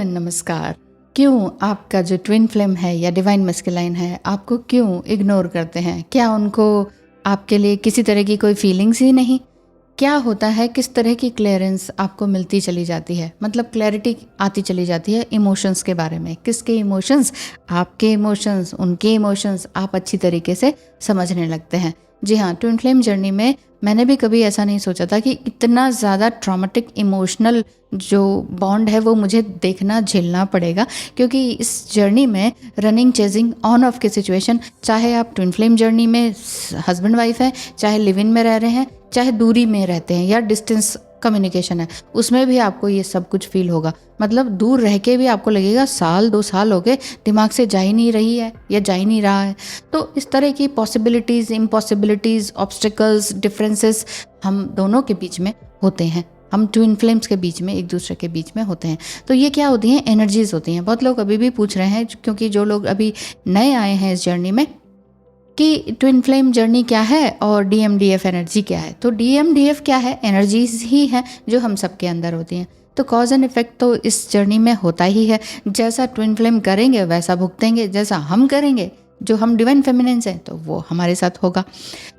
And नमस्कार। क्यों आपका जो ट्विन फ्लेम है या डिवाइन मैस्कुलाइन है आपको क्यों इग्नोर करते हैं? क्या उनको आपके लिए किसी तरह की कोई फीलिंग्स ही नहीं? क्या होता है, किस तरह की क्लियरेंस आपको मिलती चली जाती है, मतलब क्लैरिटी आती चली जाती है इमोशंस के बारे में? किसके इमोशंस? आपके इमोशंस, उनके इमोशंस आप अच्छी तरीके से समझने लगते हैं। जी हाँ, ट्विन फ्लेम जर्नी में मैंने भी कभी ऐसा नहीं सोचा था कि इतना ज़्यादा ट्रॉमेटिक इमोशनल जो बॉन्ड है वो मुझे देखना झेलना पड़ेगा, क्योंकि इस जर्नी में रनिंग चेजिंग ऑन ऑफ की सिचुएशन, चाहे आप ट्विन फ्लेम जर्नी में हस्बैंड वाइफ है, चाहे लिव इन में रह रहे हैं, चाहे दूरी में रहते हैं या डिस्टेंस कम्युनिकेशन है, उसमें भी आपको ये सब कुछ फील होगा। मतलब दूर रह के भी आपको लगेगा साल 2 साल हो गए, दिमाग से जा ही नहीं रही है या जा ही नहीं रहा है। तो इस तरह की पॉसिबिलिटीज़, इम्पॉसिबिलिटीज़, ऑब्स्टिकल्स, डिफरेंसेस हम दोनों के बीच में होते हैं। हम ट्विन फ्लेम्स के बीच में, एक दूसरे के बीच में होते हैं। तो ये क्या होती हैं? एनर्जीज होती हैं। बहुत लोग अभी भी पूछ रहे हैं, क्योंकि जो लोग अभी नए आए हैं इस जर्नी में, कि ट्विन फ्लेम जर्नी क्या है और DMDF एनर्जी क्या है। तो DMDF क्या है? एनर्जीज ही हैं जो हम सबके अंदर होती हैं। तो कॉज एंड इफेक्ट तो इस जर्नी में होता ही है। जैसा ट्विन फ्लेम करेंगे वैसा भुगतेंगे, जैसा हम करेंगे, जो हम डिवाइन फेमिनिन्स हैं, तो वो हमारे साथ होगा।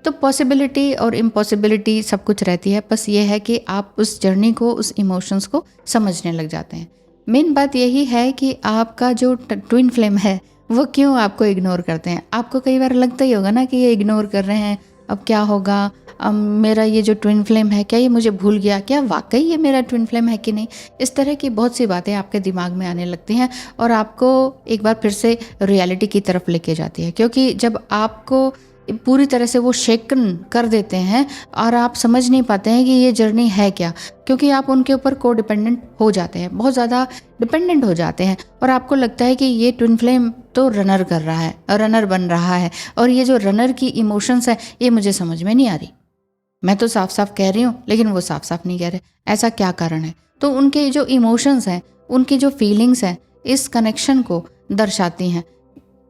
तो पॉसिबिलिटी और इम्पॉसिबिलिटी सब कुछ रहती है। बस ये है कि आप उस जर्नी को, उस इमोशंस को समझने लग जाते हैं। मेन बात यही है कि आपका जो ट्विन फ्लेम है वो क्यों आपको इग्नोर करते हैं। आपको कई बार लगता ही होगा ना कि ये इग्नोर कर रहे हैं, अब क्या होगा, अब मेरा ये जो ट्विन फ्लेम है क्या ये मुझे भूल गया, क्या वाकई ये मेरा ट्विन फ्लेम है कि नहीं। इस तरह की बहुत सी बातें आपके दिमाग में आने लगती हैं और आपको एक बार फिर से रियलिटी की तरफ लेके जाती है। क्योंकि जब आपको पूरी तरह से वो शेकन कर देते हैं और आप समझ नहीं पाते हैं कि ये जर्नी है क्या, क्योंकि आप उनके ऊपर को डिपेंडेंट हो जाते हैं, बहुत ज़्यादा डिपेंडेंट हो जाते हैं और आपको लगता है कि ये ट्विन फ्लेम तो रनर कर रहा है, रनर बन रहा है, और ये जो रनर की इमोशंस है ये मुझे समझ में नहीं आ रही। मैं तो साफ साफ कह रही हूँ लेकिन वो साफ साफ नहीं कह रहे, ऐसा क्या कारण है? तो उनके जो इमोशंस हैं, उनकी जो फीलिंग्स हैं, इस कनेक्शन को दर्शाती हैं।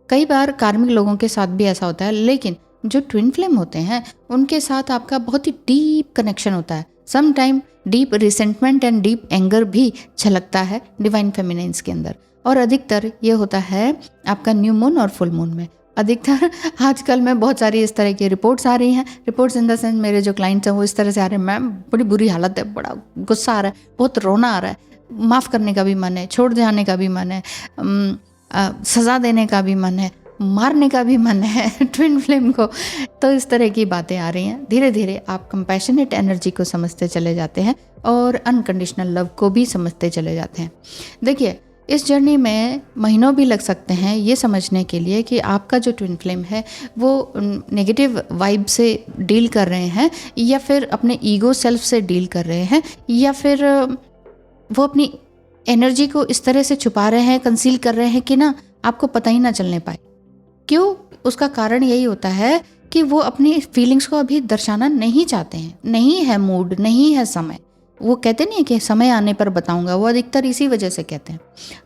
कई बार कार्मिक लोगों के साथ भी ऐसा होता है, लेकिन जो ट्विन फ्लेम होते हैं उनके साथ आपका बहुत ही डीप कनेक्शन होता है। Some time deep resentment and deep anger भी झलकता है डिवाइन फेमिनिन्स के अंदर, और अधिकतर ये होता है आपका न्यू मून और फुल मून में। अधिकतर आजकल में बहुत सारी इस तरह की रिपोर्ट्स आ रही हैं। रिपोर्ट्स इन द सेंस, मेरे जो क्लाइंट्स हैं वो इस तरह से आ रहे हैं, मैम बड़ी बुरी हालत है, बड़ा गुस्सा आ रहा है, बहुत रोना आ रहा है, माफ़ करने का भी मन है, छोड़ जाने का भी मन है, सज़ा देने का भी मन है, मारने का भी मन है ट्विन फ्लेम को। तो इस तरह की बातें आ रही हैं। धीरे धीरे आप कंपैशनेट एनर्जी को समझते चले जाते हैं और अनकंडीशनल लव को भी समझते चले जाते हैं। देखिए, इस जर्नी में महीनों भी लग सकते हैं ये समझने के लिए कि आपका जो ट्विन फ्लेम है वो नेगेटिव वाइब से डील कर रहे हैं, या फिर अपने ईगो सेल्फ से डील कर रहे हैं, या फिर वो अपनी एनर्जी को इस तरह से छुपा रहे हैं, कंसील कर रहे हैं कि ना आपको पता ही ना चलने पाए। क्यों? उसका कारण यही होता है कि वो अपनी फीलिंग्स को अभी दर्शाना नहीं चाहते हैं, नहीं है मूड, नहीं है समय। वो कहते नहीं है कि समय आने पर बताऊंगा, वो अधिकतर इसी वजह से कहते हैं।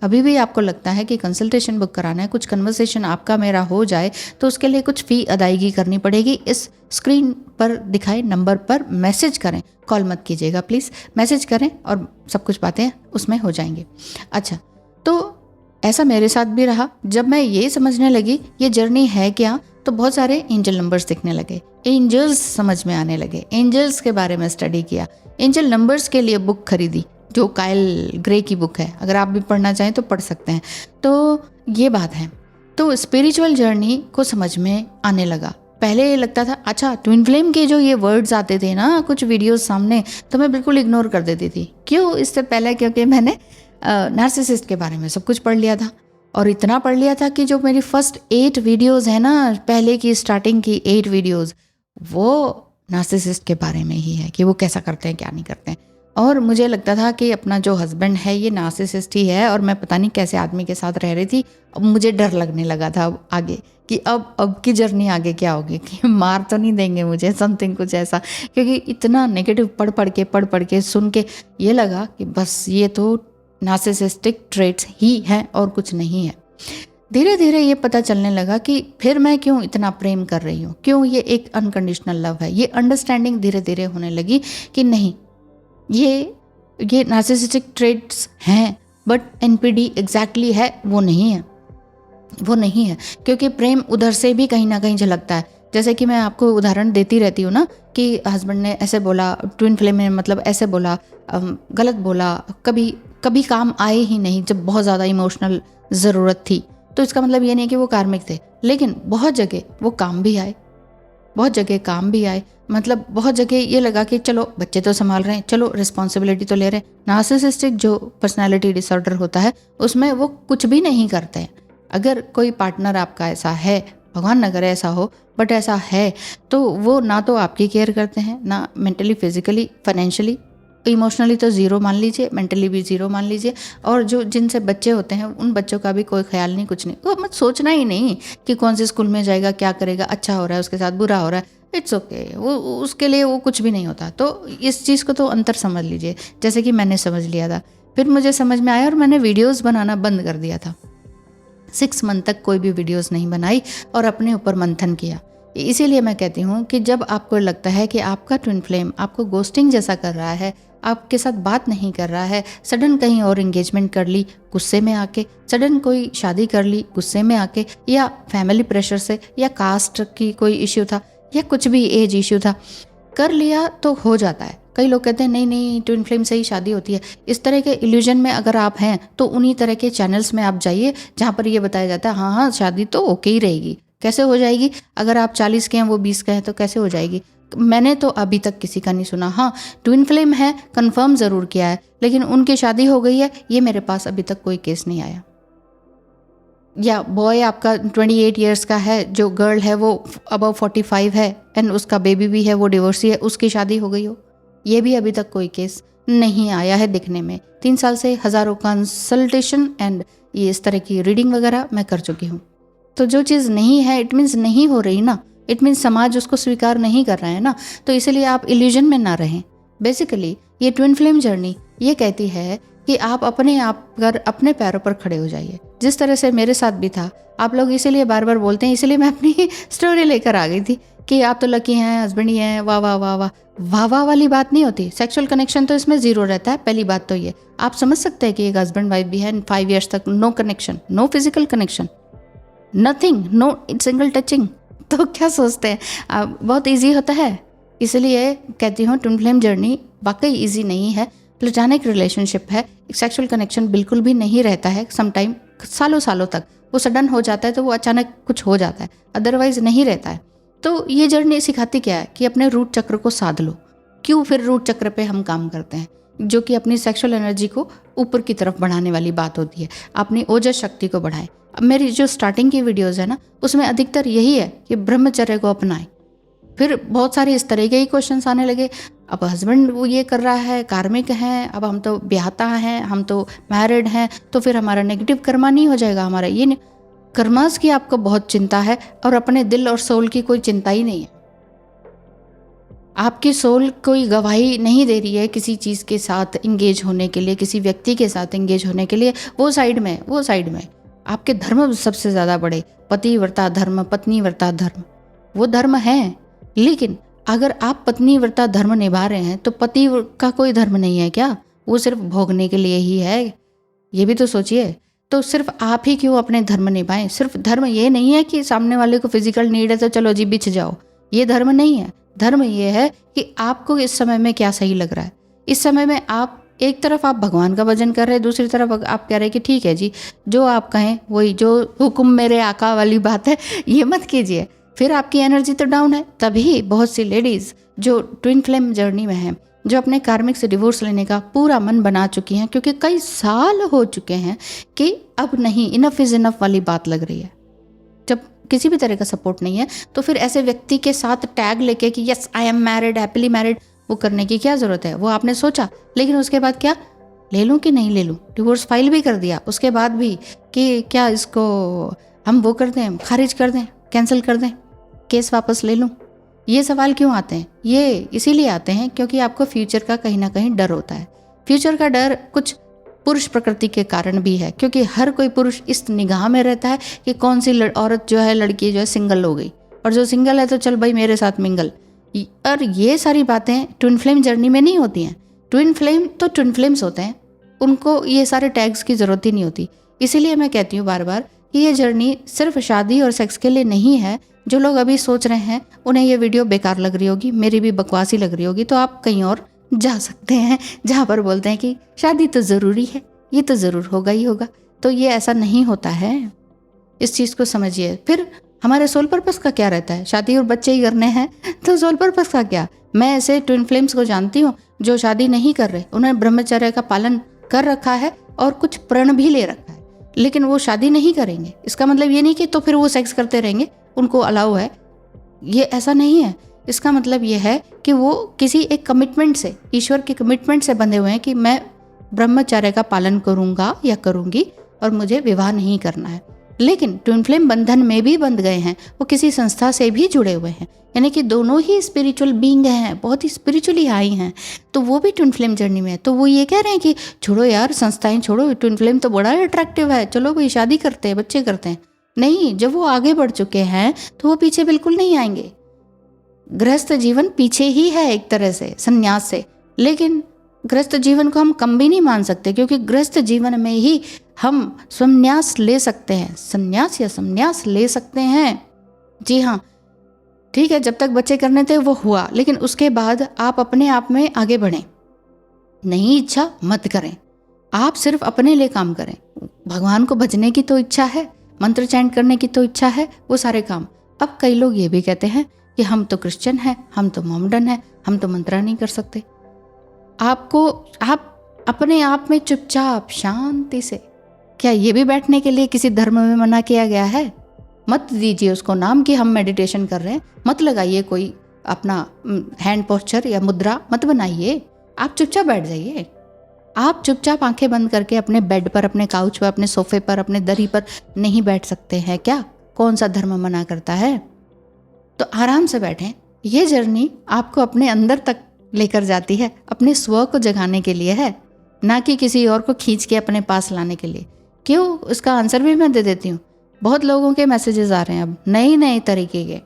अभी भी आपको लगता है कि कंसल्टेशन बुक कराना है, कुछ कन्वर्सेशन आपका मेरा हो जाए, तो उसके लिए कुछ फ़ी अदायगी करनी पड़ेगी। इस स्क्रीन पर दिखाए नंबर पर मैसेज करें, कॉल मत कीजिएगा प्लीज़, मैसेज करें और सब कुछ बातें उसमें हो जाएंगी। अच्छा, तो ऐसा मेरे साथ भी रहा। जब मैं ये समझने लगी ये जर्नी है क्या, तो बहुत सारे एंजल नंबर्स दिखने लगे, एंजल्स समझ में आने लगे, एंजल्स के बारे में स्टडी किया, एंजल नंबर्स के लिए बुक खरीदी, जो काइल ग्रे की बुक है। अगर आप भी पढ़ना चाहें तो पढ़ सकते हैं। तो ये बात है। तो स्पिरिचुअल जर्नी को समझ में आने लगा। पहले ये लगता था, अच्छा ट्विन फ्लेम के जो ये वर्ड्स आते थे ना कुछ वीडियोस सामने, तो मैं बिल्कुल इग्नोर कर देती थी। क्यों? इससे पहले क्योंकि मैंने नार्सिसिस्ट के बारे में सब कुछ पढ़ लिया था, और इतना पढ़ लिया था कि जो मेरी फर्स्ट 8 वीडियोस है ना, पहले की स्टार्टिंग की 8 वीडियोस, वो नार्सिसिस्ट के बारे में ही है कि वो कैसा करते हैं, क्या नहीं करते हैं। और मुझे लगता था कि अपना जो हस्बैंड है ये नार्सिसिस्ट ही है, और मैं पता नहीं कैसे आदमी के साथ रह रही थी। अब मुझे डर लगने लगा था अब आगे कि अब की जर्नी आगे क्या होगी, कि मार तो नहीं देंगे मुझे, समथिंग कुछ ऐसा। क्योंकि इतना नेगेटिव पढ़ के सुन के ये लगा कि बस ये तो नार्सिसिस्टिक ट्रेट्स ही हैं और कुछ नहीं है। धीरे धीरे ये पता चलने लगा कि फिर मैं क्यों इतना प्रेम कर रही हूँ, क्यों ये एक अनकंडीशनल लव है। ये अंडरस्टैंडिंग धीरे धीरे होने लगी कि नहीं, ये नार्सिसिस्टिक ट्रेट्स हैं, बट एनपीडी एग्जैक्टली है वो नहीं है, वो नहीं है, क्योंकि प्रेम उधर से भी कहीं ना कहीं झलकता है। जैसे कि मैं आपको उदाहरण देती रहती हूँ ना कि हस्बैंड ने ऐसे बोला, ट्विन फ्लेम में मतलब ऐसे बोला, गलत बोला, कभी काम आए ही नहीं जब बहुत ज़्यादा इमोशनल ज़रूरत थी। तो इसका मतलब ये नहीं कि वो कार्मिक थे, लेकिन बहुत जगह वो काम भी आए, बहुत जगह काम भी आए। मतलब बहुत जगह ये लगा कि चलो बच्चे तो संभाल रहे हैं, चलो रिस्पॉन्सिबिलिटी तो ले रहे हैं। नार्सिसिस्टिक जो पर्सनालिटी डिसऑर्डर होता है उसमें वो कुछ भी नहीं करते हैं। अगर कोई पार्टनर आपका ऐसा है, भगवान न करे ऐसा हो, बट ऐसा है, तो वो ना तो आपकी केयर करते हैं, ना मेंटली, फिजिकली, फाइनेंशियली, इमोशनली तो ज़ीरो मान लीजिए, मेंटली भी ज़ीरो मान लीजिए। और जो जिनसे बच्चे होते हैं उन बच्चों का भी कोई ख्याल नहीं, कुछ नहीं। वो मत सोचना ही नहीं कि कौन से स्कूल में जाएगा, क्या करेगा, अच्छा हो रहा है उसके साथ, बुरा हो रहा है, इट्स ओके, वो उसके लिए वो कुछ भी नहीं होता। तो इस चीज़ को तो अंतर समझ लीजिए, जैसे कि मैंने समझ लिया था। फिर मुझे समझ में आया और मैंने वीडियोज़ बनाना बंद कर दिया था। 6 मंथ तक कोई भी वीडियोस नहीं बनाई और अपने ऊपर मंथन किया। इसीलिए मैं कहती हूँ कि जब आपको लगता है कि आपका ट्विन फ्लेम आपको गोस्टिंग जैसा कर रहा है, आपके साथ बात नहीं कर रहा है, सडन कहीं और एंगेजमेंट कर ली गुस्से में आके, सडन कोई शादी कर ली गुस्से में आके, या फैमिली प्रेशर से, या कास्ट की कोई इश्यू था, या कुछ भी एज इश्यू था, कर लिया तो हो जाता है। कई लोग कहते हैं नहीं नहीं ट्विन फ्लेम से ही शादी होती है। इस तरह के इल्यूजन में अगर आप हैं तो उन्हीं तरह के चैनल्स में आप जाइए जहाँ पर ये बताया जाता है हाँ शादी तो ओके ही रहेगी। कैसे हो जाएगी? अगर आप 40 के हैं वो 20 के हैं तो कैसे हो जाएगी? मैंने तो अभी तक किसी का नहीं सुना। हाँ, ट्विन फ्लेम है, कंफर्म ज़रूर किया है, लेकिन उनकी शादी हो गई है, ये मेरे पास अभी तक कोई केस नहीं आया। या बॉय आपका 28 ईयर्स का है, जो गर्ल है वो अबव 45 है एंड उसका बेबी भी है, वो डिवोर्सी है, उसकी शादी हो गई हो, ये भी अभी तक कोई केस नहीं आया है दिखने में। 3 साल से हज़ारों कंसल्टेशन एंड ये इस तरह की रीडिंग वगैरह मैं कर चुकी हूँ। तो जो चीज़ नहीं है इट मीन्स नहीं हो रही ना, इट मीन्स समाज उसको स्वीकार नहीं कर रहा है ना। तो इसलिए आप इल्यूजन में ना रहें। बेसिकली ये ट्विन फ्लेम जर्नी ये कहती है कि आप अपने आप पर अपने पैरों पर खड़े हो जाइए, जिस तरह से मेरे साथ भी था। आप लोग इसीलिए बार बार बोलते हैं, इसीलिए मैं अपनी स्टोरी लेकर आ गई थी कि आप तो लकी हैं, हस्बैंड ही हैं, वाह वाह वाह वाह। वाह वाह वाली बात नहीं होती। सेक्सुअल कनेक्शन तो इसमें ज़ीरो रहता है। पहली बात तो ये आप समझ सकते हैं कि एक हस्बैंड वाइफ भी है, 5 ईयर्स तक no connection, no physical connection, nothing, no single touching. तो क्या सोचते हैं बहुत ईजी होता है? इसलिए कहती हूँ ट्विन फ्लेम जर्नी वाकई ईजी नहीं है। प्लेटोनिक रिलेशनशिप है, सेक्सुअल कनेक्शन बिल्कुल भी नहीं रहता है। समटाइम सालों सालों तक वो सडन हो जाता है, तो वो अचानक कुछ हो जाता है, अदरवाइज नहीं रहता है। तो ये जर्नी सिखाती क्या है कि अपने रूट चक्र को साध लो। क्यों फिर रूट चक्र पे हम काम करते हैं, जो कि अपनी सेक्सुअल एनर्जी को ऊपर की तरफ बढ़ाने वाली बात होती है, अपनी ओजस शक्ति को बढ़ाएं। अब मेरी जो स्टार्टिंग की वीडियोस है ना, उसमें अधिकतर यही है कि ब्रह्मचर्य को अपनाएं। फिर बहुत सारे इस तरह के ही क्वेश्चंस आने लगे। अब हस्बैंड वो ये कर रहा है, कार्मिक हैं, अब हम तो ब्याहता हैं, हम तो मैरिड हैं, तो फिर हमारा नेगेटिव कर्मा नहीं हो जाएगा, हमारा ये नहीं। कर्मास की आपको बहुत चिंता है और अपने दिल और सोल की कोई चिंता ही नहीं है। आपकी सोल कोई गवाही नहीं दे रही है किसी चीज़ के साथ इंगेज होने के लिए, किसी व्यक्ति के साथ इंगेज होने के लिए। वो साइड में आपके धर्म सबसे ज़्यादा बड़े, पतिव्रता धर्म, पत्नीव्रता धर्म, वो धर्म है। लेकिन अगर आप पत्नीव्रता धर्म निभा रहे हैं तो पति का कोई धर्म नहीं है क्या? वो सिर्फ भोगने के लिए ही है, ये भी तो सोचिए। तो सिर्फ आप ही क्यों अपने धर्म निभाएं? सिर्फ धर्म ये नहीं है कि सामने वाले को फिजिकल नीड है तो चलो जी बिछ जाओ, ये धर्म नहीं है। धर्म ये है कि आपको इस समय में क्या सही लग रहा है। इस समय में आप एक तरफ आप भगवान का भजन कर रहे हैं, दूसरी तरफ आप कह रहे हैं कि ठीक है जी जो आप कहें वही, जो हुक्म मेरे आका वाली बात है ये मत कीजिए, फिर आपकी एनर्जी तो डाउन है। तभी बहुत सी लेडीज़ जो ट्विन फ्लेम जर्नी में हैं, जो अपने कार्मिक से डिवोर्स लेने का पूरा मन बना चुकी हैं, क्योंकि कई साल हो चुके हैं कि अब नहीं, इनफ इज़ इनफ वाली बात लग रही है। जब किसी भी तरह का सपोर्ट नहीं है तो फिर ऐसे व्यक्ति के साथ टैग लेके कि yes I am married, happily married, वो करने की क्या ज़रूरत है? वो आपने सोचा, लेकिन उसके बाद क्या, ले लूँ कि नहीं ले लूँ? डिवोर्स फाइल भी कर दिया उसके बाद भी कि क्या इसको हम वो कर दें, खारिज कर दें, कैंसिल कर दें, केस वापस ले लूँ? ये सवाल क्यों आते हैं? ये इसीलिए आते हैं क्योंकि आपको फ्यूचर का कहीं ना कहीं डर होता है। फ्यूचर का डर कुछ पुरुष प्रकृति के कारण भी है, क्योंकि हर कोई पुरुष इस निगाह में रहता है कि कौन सी औरत जो है, लड़की जो है सिंगल हो गई, और जो सिंगल है तो चल भाई मेरे साथ मिंगल। और ये सारी बातें ट्विन फ्लेम जर्नी में नहीं होती हैं। ट्विन फ्लेम तो ट्विन फ्लेम्स होते हैं, उनको ये सारे टैग्स की ज़रूरत ही नहीं होती। इसीलिए मैं कहती हूँ बार बार कि ये जर्नी सिर्फ शादी और सेक्स के लिए नहीं है। जो लोग अभी सोच रहे हैं उन्हें ये वीडियो बेकार लग रही होगी, मेरी भी बकवासी लग रही होगी, तो आप कहीं और जा सकते हैं जहाँ पर बोलते हैं कि शादी तो ज़रूरी है, ये तो ज़रूर होगा ही होगा। तो ये ऐसा नहीं होता है, इस चीज़ को समझिए। फिर हमारे सोल पर्पस का क्या रहता है? शादी और बच्चे ही करने हैं, तो सोल पर्पस का क्या? मैं ऐसे ट्विन फ्लेम्स को जानती हूँ जो शादी नहीं कर रहे, उन्होंने ब्रह्मचर्य का पालन कर रखा है और कुछ प्रण भी ले रखा है, लेकिन वो शादी नहीं करेंगे। इसका मतलब ये नहीं कि तो फिर वो सेक्स करते रहेंगे, उनको अलाउ है, ये ऐसा नहीं है। इसका मतलब ये है कि वो किसी एक कमिटमेंट से, ईश्वर के कमिटमेंट से बंधे हुए हैं कि मैं ब्रह्मचर्य का पालन करूँगा या करूँगी और मुझे विवाह नहीं करना है। लेकिन ट्विन फ्लेम बंधन में भी बंध गए हैं, वो किसी संस्था से भी जुड़े हुए हैं, यानी कि दोनों ही स्पिरिचुअल बीइंग हैं, बहुत ही स्पिरिचुअली हाई हैं, तो वो भी ट्विन फ्लेम जर्नी में है। तो वो ये कह रहे हैं कि छोड़ो यार संस्थाएं छोड़ो, ट्विन फ्लेम तो बड़ा अट्रैक्टिव है, चलो भाई शादी करते हैं, बच्चे करते हैं। नहीं, जब वो आगे बढ़ चुके हैं तो वो पीछे बिल्कुल नहीं आएंगे। गृहस्थ जीवन पीछे ही है एक तरह से संन्यास से, लेकिन गृहस्थ जीवन को हम कम भी नहीं मान सकते, क्योंकि गृहस्थ जीवन में ही हम संन्यास ले सकते हैं, संन्यास या संन्यास ले सकते हैं। जी हाँ, ठीक है, जब तक बच्चे करने थे वो हुआ, लेकिन उसके बाद आप अपने आप में आगे बढ़ें। नहीं इच्छा मत करें, आप सिर्फ अपने लिए काम करें। भगवान को भजने की तो इच्छा है, मंत्र चैंट करने की तो इच्छा है, वो सारे काम। अब कई लोग ये भी कहते हैं कि हम तो क्रिश्चियन हैं, हम तो मोमडन हैं, हम तो मंत्रा नहीं कर सकते। आप अपने आप में चुपचाप शांति से, क्या ये भी बैठने के लिए किसी धर्म में मना किया गया है? मत दीजिए उसको नाम कि हम मेडिटेशन कर रहे हैं, मत लगाइए कोई अपना हैंड पोस्चर या मुद्रा मत बनाइए, आप चुपचाप बैठ जाइए। आप चुपचाप आंखें बंद करके अपने बेड पर, अपने काउच पर, अपने सोफे पर, अपने दरी पर नहीं बैठ सकते हैं क्या? कौन सा धर्म मना करता है? तो आराम से बैठें। ये जर्नी आपको अपने अंदर तक लेकर जाती है, अपने स्व को जगाने के लिए है, ना कि किसी और को खींच के अपने पास लाने के लिए। क्यों? उसका आंसर भी मैं दे देती हूँ। बहुत लोगों के मैसेजेस आ रहे हैं अब नए तरीके के,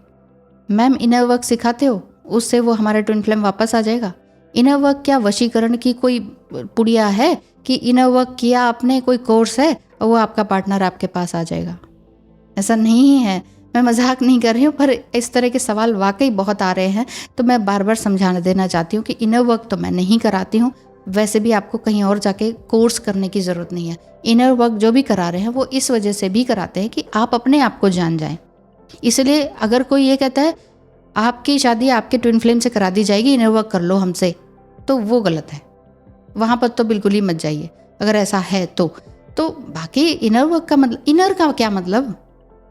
मैम इनर वर्क सिखाते हो, उससे वो हमारा ट्विन फ्लेम वापस आ जाएगा। इनर वर्क क्या वशीकरण की कोई पुड़िया है कि इनर वर्क किया आपने, कोई कोर्स है और वो आपका पार्टनर आपके पास आ जाएगा? ऐसा नहीं है। मैं मजाक नहीं कर रही हूँ, पर इस तरह के सवाल वाकई बहुत आ रहे हैं, तो मैं बार बार समझाना देना चाहती हूँ कि इनर वर्क तो मैं नहीं कराती हूँ। वैसे भी आपको कहीं और जाके कोर्स करने की ज़रूरत नहीं है। इनर वर्क जो भी करा रहे हैं वो इस वजह से भी कराते हैं कि आप अपने आप को जान जाएं। इसलिए अगर कोई ये कहता है आपकी शादी आपके ट्विन फ्लेम से करा दी जाएगी, इनर वर्क कर लो हमसे, तो वो गलत है। वहाँ पर तो बिल्कुल ही मत जाइए अगर ऐसा है तो बाकी इनर वर्क का मतलब, इनर का क्या मतलब?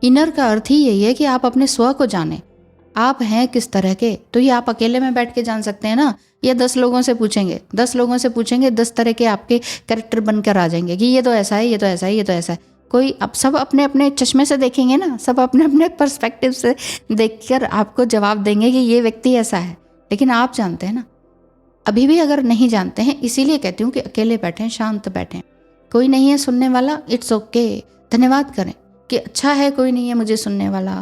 इनर का अर्थ ही यही है कि आप अपने स्व को जानें, आप हैं किस तरह के। तो ये आप अकेले में बैठ के जान सकते हैं ना, या 10 लोगों से पूछेंगे, 10 तरह के आपके कैरेक्टर बनकर आ जाएंगे कि ये तो ऐसा है, ये तो ऐसा है, ये तो ऐसा है। कोई अब सब अपने अपने चश्मे से देखेंगे ना, सब अपने अपने पर्सपेक्टिव से देखकर आपको जवाब देंगे कि ये व्यक्ति ऐसा है, लेकिन आप जानते हैं ना। अभी भी अगर नहीं जानते हैं, इसीलिए कहती हूँ कि अकेले बैठें, शांत बैठें, कोई नहीं है सुनने वाला, इट्स ओके, धन्यवाद करें कि अच्छा है कोई नहीं है मुझे सुनने वाला,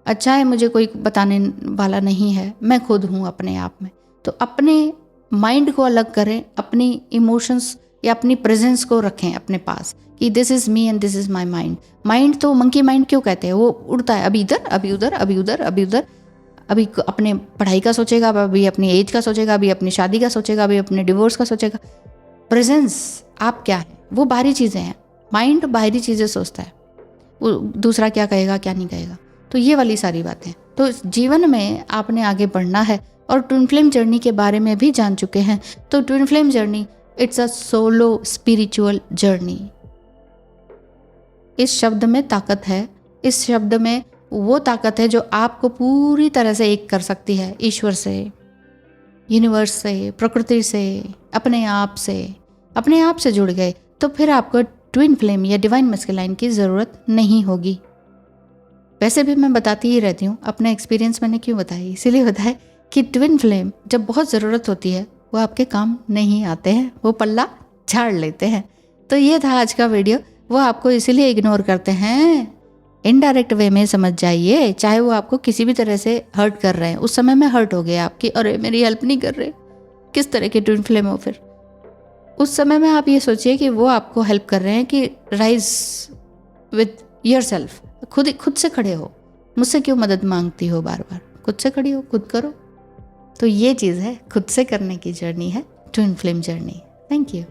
अच्छा है मुझे कोई बताने वाला नहीं है, मैं खुद हूँ अपने आप में। तो अपने माइंड को अलग करें, अपनी इमोशंस या अपनी प्रेजेंस को रखें अपने पास कि this is me and this is my mind. Mind तो मंकी माइंड क्यों कहते हैं? वो उड़ता है, अभी इधर अभी उधर, अभी उधर अभी उधर, अभी अपने पढ़ाई का सोचेगा, अभी अपनी एज का सोचेगा, अभी अपनी शादी का सोचेगा, अभी अपने डिवोर्स का सोचेगा। प्रेजेंस आप क्या है, वो बाहरी चीज़ें हैं। माइंड बाहरी चीज़ें सोचता है, वो दूसरा क्या कहेगा क्या नहीं कहेगा, तो ये वाली सारी बातें। तो जीवन में आपने आगे बढ़ना है और ट्विन फ्लेम जर्नी के बारे में भी जान चुके हैं। तो twin flame journey it's a solo spiritual journey. इस शब्द में ताकत है, इस शब्द में वो ताकत है जो आपको पूरी तरह से एक कर सकती है, ईश्वर से, यूनिवर्स से, प्रकृति से, अपने आप से जुड़ गए तो फिर आपको ट्विन फ्लेम या डिवाइन मैस्कुलाइन की ज़रूरत नहीं होगी। वैसे भी मैं बताती ही रहती हूँ, अपना एक्सपीरियंस मैंने क्यों बताया, इसीलिए बताया कि ट्विन फ्लेम जब बहुत ज़रूरत होती है वो आपके काम नहीं आते हैं, वो पल्ला झाड़ लेते हैं। तो ये था आज का वीडियो। वो आपको इसीलिए इग्नोर करते हैं, इनडायरेक्ट वे में समझ जाइए, चाहे वो आपको किसी भी तरह से हर्ट कर रहे हैं। उस समय में हर्ट हो गया आपकी, अरे मेरी हेल्प नहीं कर रहे, किस तरह के ट्विन फ्लेम हो फिर? उस समय में आप ये सोचिए कि वो आपको हेल्प कर रहे हैं कि राइज विद योरसेल्फ, खुद से खड़े हो। मुझसे क्यों मदद मांगती हो बार बार, खुद से खड़ी हो, खुद करो। तो ये चीज़ है, खुद से करने की जर्नी है twin flame journey. Thank you.